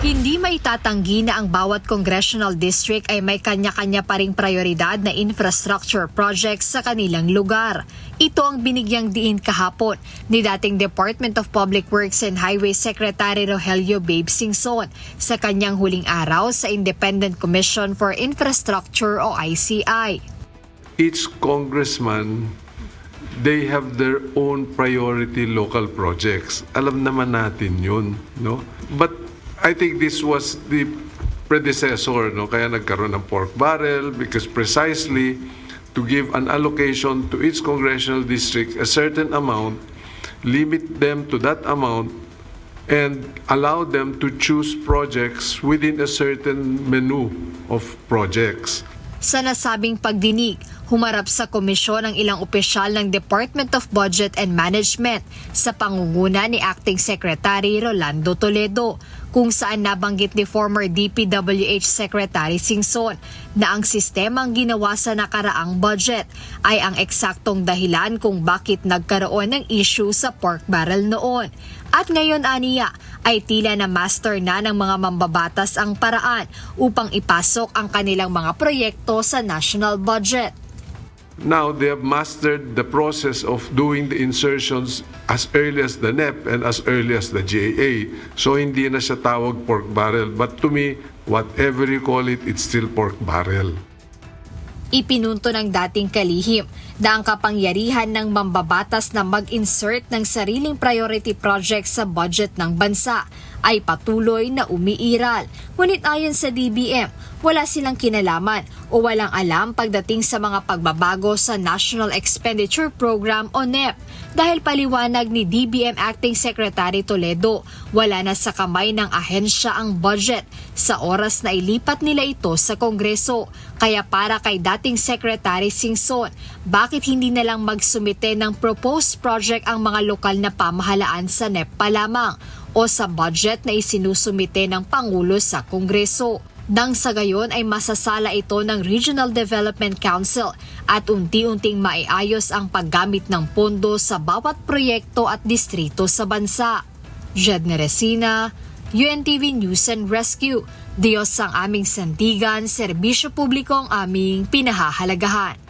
Hindi maitatanggi na ang bawat congressional district ay may kanya-kanya pa ring prioridad na infrastructure projects sa kanilang lugar. Ito ang binigyang diin kahapon ni dating Department of Public Works and Highways Secretary Rogelio Babe Singson sa kanyang huling araw sa Independent Commission for Infrastructure o ICI. Each congressman, they have their own priority local projects. Alam naman natin yun, no? But I think this was the predecessor, no? Kaya nagkaroon ng pork barrel because precisely to give an allocation to each congressional district a certain amount, limit them to that amount, and allow them to choose projects within a certain menu of projects. Sa nasabing pagdinig, humarap sa komisyon ang ilang opisyal ng Department of Budget and Management sa pangunguna ni Acting Secretary Rolando Toledo, kung saan nabanggit ni former DPWH Secretary Singson na ang sistemang ginawa sa nakaraang budget ay ang eksaktong dahilan kung bakit nagkaroon ng issue sa pork barrel noon. At ngayon aniya ay tila na master na ng mga mambabatas ang paraan upang ipasok ang kanilang mga proyekto sa national budget. Now they have mastered the process of doing the insertions as early as the NEP and as early as the GAA. So hindi na siya tawag pork barrel. But to me, whatever you call it, it's still pork barrel. Ipinunto ng dating kalihim na ang kapangyarihan ng mambabatas na mag-insert ng sariling priority project sa budget ng bansa ay patuloy na umiiral. Ngunit ayon sa DBM, wala silang kinalaman o walang alam pagdating sa mga pagbabago sa National Expenditure Program o NEP. Dahil paliwanag ni DBM Acting Secretary Toledo, wala na sa kamay ng ahensya ang budget sa oras na ilipat nila ito sa Kongreso. Kaya para kay dating Secretary Singson, bakit hindi na lang magsumite ng proposed project ang mga lokal na pamahalaan sa NEP pa lamang o sa budget na isinusumite ng Pangulo sa Kongreso? Nang sa gayon ay masasala ito ng Regional Development Council at unti-unting maiayos ang paggamit ng pondo sa bawat proyekto at distrito sa bansa. Jedne Resina, UNTV News and Rescue. Diyos ang aming sandigan, serbisyo publiko ang aming pinahahalagahan.